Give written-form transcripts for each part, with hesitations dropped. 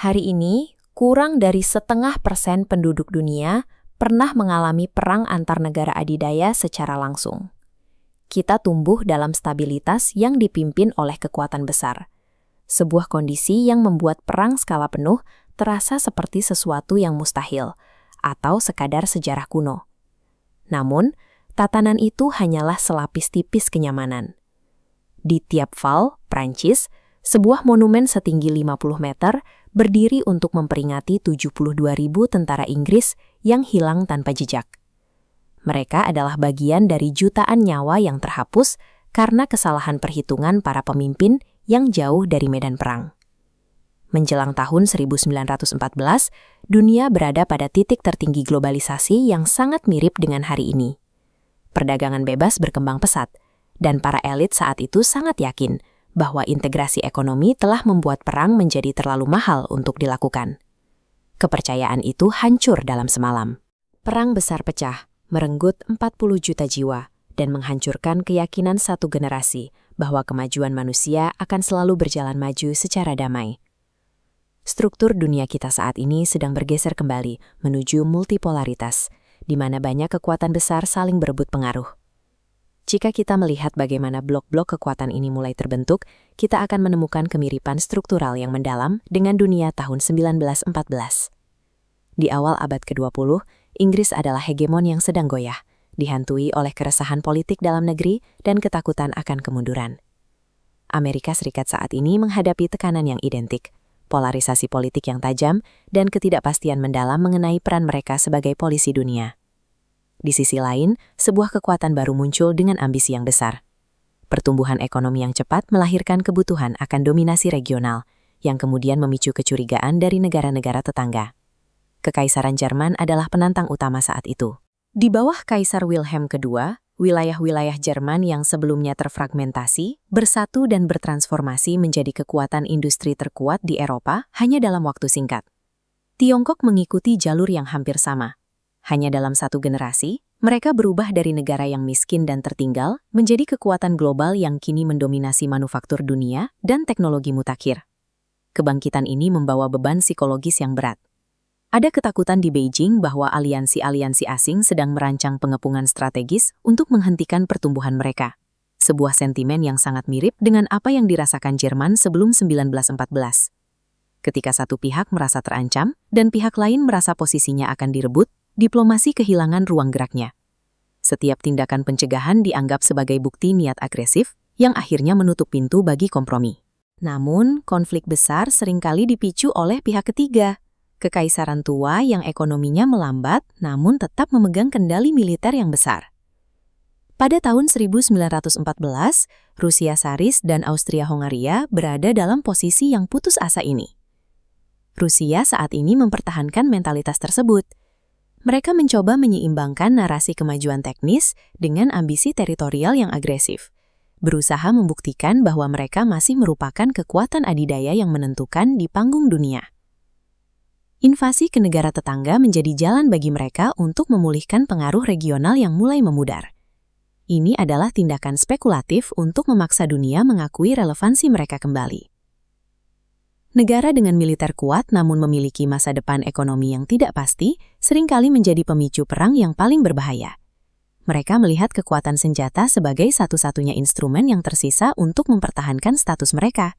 Hari ini, kurang dari 0,5% penduduk dunia pernah mengalami perang antar negara adidaya secara langsung. Kita tumbuh dalam stabilitas yang dipimpin oleh kekuatan besar. Sebuah kondisi yang membuat perang skala penuh terasa seperti sesuatu yang mustahil, atau sekadar sejarah kuno. Namun, tatanan itu hanyalah selapis tipis kenyamanan. Di Thiepval, Prancis, sebuah monumen setinggi 50 meter berdiri untuk memperingati 72.000 tentara Inggris yang hilang tanpa jejak. Mereka adalah bagian dari jutaan nyawa yang terhapus karena kesalahan perhitungan para pemimpin yang jauh dari medan perang. Menjelang tahun 1914, dunia berada pada titik tertinggi globalisasi yang sangat mirip dengan hari ini. Perdagangan bebas berkembang pesat, dan para elit saat itu sangat yakin bahwa integrasi ekonomi telah membuat perang menjadi terlalu mahal untuk dilakukan. Kepercayaan itu hancur dalam semalam. Perang besar pecah, merenggut 40 juta jiwa, dan menghancurkan keyakinan satu generasi bahwa kemajuan manusia akan selalu berjalan maju secara damai. Struktur dunia kita saat ini sedang bergeser kembali menuju multipolaritas, di mana banyak kekuatan besar saling berebut pengaruh. Jika kita melihat bagaimana blok-blok kekuatan ini mulai terbentuk, kita akan menemukan kemiripan struktural yang mendalam dengan dunia tahun 1914. Di awal abad ke-20, Inggris adalah hegemon yang sedang goyah, dihantui oleh keresahan politik dalam negeri dan ketakutan akan kemunduran. Amerika Serikat saat ini menghadapi tekanan yang identik, polarisasi politik yang tajam, dan ketidakpastian mendalam mengenai peran mereka sebagai polisi dunia. Di sisi lain, sebuah kekuatan baru muncul dengan ambisi yang besar. Pertumbuhan ekonomi yang cepat melahirkan kebutuhan akan dominasi regional, yang kemudian memicu kecurigaan dari negara-negara tetangga. Kekaisaran Jerman adalah penantang utama saat itu. Di bawah Kaisar Wilhelm II, wilayah-wilayah Jerman yang sebelumnya terfragmentasi, bersatu dan bertransformasi menjadi kekuatan industri terkuat di Eropa hanya dalam waktu singkat. Tiongkok mengikuti jalur yang hampir sama. Hanya dalam satu generasi, mereka berubah dari negara yang miskin dan tertinggal menjadi kekuatan global yang kini mendominasi manufaktur dunia dan teknologi mutakhir. Kebangkitan ini membawa beban psikologis yang berat. Ada ketakutan di Beijing bahwa aliansi-aliansi asing sedang merancang pengepungan strategis untuk menghentikan pertumbuhan mereka. Sebuah sentimen yang sangat mirip dengan apa yang dirasakan Jerman sebelum 1914. Ketika satu pihak merasa terancam dan pihak lain merasa posisinya akan direbut, diplomasi kehilangan ruang geraknya. Setiap tindakan pencegahan dianggap sebagai bukti niat agresif yang akhirnya menutup pintu bagi kompromi. Namun, konflik besar seringkali dipicu oleh pihak ketiga. Kekaisaran tua yang ekonominya melambat namun tetap memegang kendali militer yang besar. Pada tahun 1914, Rusia Tsaris dan Austria-Hongaria berada dalam posisi yang putus asa ini. Rusia saat ini mempertahankan mentalitas tersebut. Mereka mencoba menyeimbangkan narasi kemajuan teknis dengan ambisi teritorial yang agresif, berusaha membuktikan bahwa mereka masih merupakan kekuatan adidaya yang menentukan di panggung dunia. Invasi ke negara tetangga menjadi jalan bagi mereka untuk memulihkan pengaruh regional yang mulai memudar. Ini adalah tindakan spekulatif untuk memaksa dunia mengakui relevansi mereka kembali. Negara dengan militer kuat namun memiliki masa depan ekonomi yang tidak pasti seringkali menjadi pemicu perang yang paling berbahaya. Mereka melihat kekuatan senjata sebagai satu-satunya instrumen yang tersisa untuk mempertahankan status mereka.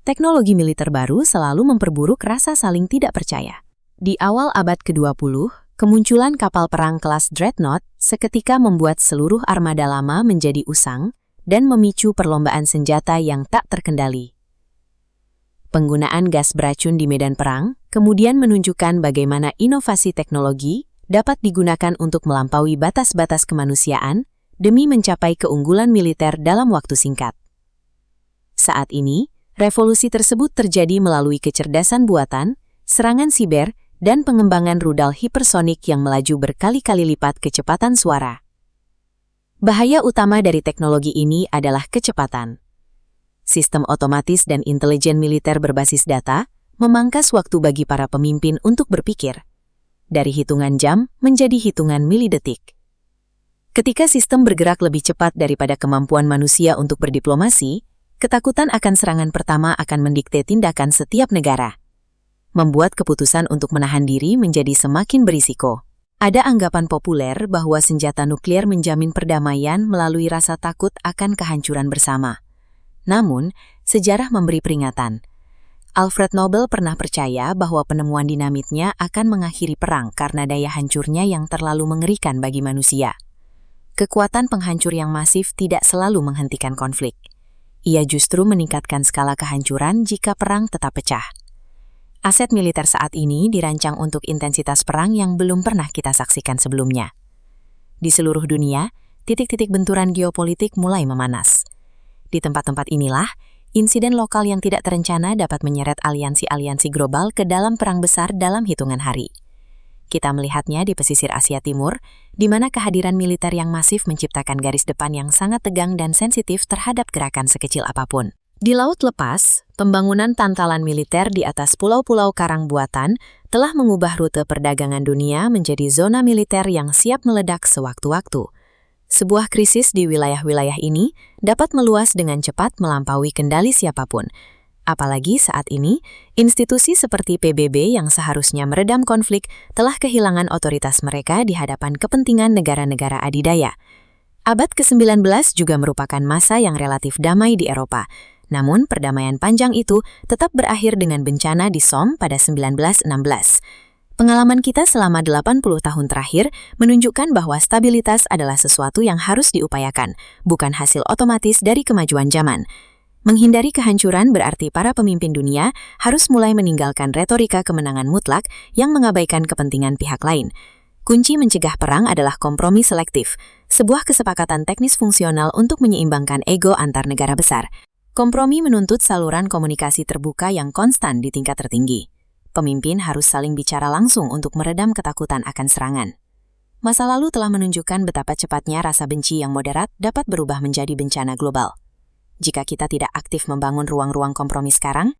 Teknologi militer baru selalu memperburuk rasa saling tidak percaya. Di awal abad ke-20, kemunculan kapal perang kelas Dreadnought seketika membuat seluruh armada lama menjadi usang dan memicu perlombaan senjata yang tak terkendali. Penggunaan gas beracun di medan perang kemudian menunjukkan bagaimana inovasi teknologi dapat digunakan untuk melampaui batas-batas kemanusiaan demi mencapai keunggulan militer dalam waktu singkat. Saat ini, revolusi tersebut terjadi melalui kecerdasan buatan, serangan siber, dan pengembangan rudal hipersonik yang melaju berkali-kali lipat kecepatan suara. Bahaya utama dari teknologi ini adalah kecepatan. Sistem otomatis dan intelijen militer berbasis data memangkas waktu bagi para pemimpin untuk berpikir, dari hitungan jam menjadi hitungan milidetik. Ketika sistem bergerak lebih cepat daripada kemampuan manusia untuk berdiplomasi, ketakutan akan serangan pertama akan mendikte tindakan setiap negara. membuat keputusan untuk menahan diri menjadi semakin berisiko. Ada anggapan populer bahwa senjata nuklir menjamin perdamaian melalui rasa takut akan kehancuran bersama. Namun, sejarah memberi peringatan. Alfred Nobel pernah percaya bahwa penemuan dinamitnya akan mengakhiri perang karena daya hancurnya yang terlalu mengerikan bagi manusia. Kekuatan penghancur yang masif tidak selalu menghentikan konflik. Ia justru meningkatkan skala kehancuran jika perang tetap pecah. Aset militer saat ini dirancang untuk intensitas perang yang belum pernah kita saksikan sebelumnya. Di seluruh dunia, titik-titik benturan geopolitik mulai memanas. Di tempat-tempat inilah, insiden lokal yang tidak terencana dapat menyeret aliansi-aliansi global ke dalam perang besar dalam hitungan hari. Kita melihatnya di pesisir Asia Timur, di mana kehadiran militer yang masif menciptakan garis depan yang sangat tegang dan sensitif terhadap gerakan sekecil apapun. Di Laut Lepas, pembangunan tantalan militer di atas pulau-pulau karang buatan telah mengubah rute perdagangan dunia menjadi zona militer yang siap meledak sewaktu-waktu. Sebuah krisis di wilayah-wilayah ini dapat meluas dengan cepat melampaui kendali siapapun. Apalagi saat ini, institusi seperti PBB yang seharusnya meredam konflik telah kehilangan otoritas mereka di hadapan kepentingan negara-negara adidaya. Abad ke-19 juga merupakan masa yang relatif damai di Eropa. Namun, perdamaian panjang itu tetap berakhir dengan bencana di Somme pada 1916. Pengalaman kita selama 80 tahun terakhir menunjukkan bahwa stabilitas adalah sesuatu yang harus diupayakan, bukan hasil otomatis dari kemajuan zaman. Menghindari kehancuran berarti para pemimpin dunia harus mulai meninggalkan retorika kemenangan mutlak yang mengabaikan kepentingan pihak lain. Kunci mencegah perang adalah kompromi selektif, sebuah kesepakatan teknis fungsional untuk menyeimbangkan ego antar negara besar. Kompromi menuntut saluran komunikasi terbuka yang konstan di tingkat tertinggi. Pemimpin harus saling bicara langsung untuk meredam ketakutan akan serangan. Masa lalu telah menunjukkan betapa cepatnya rasa benci yang moderat dapat berubah menjadi bencana global. Jika kita tidak aktif membangun ruang-ruang kompromi sekarang,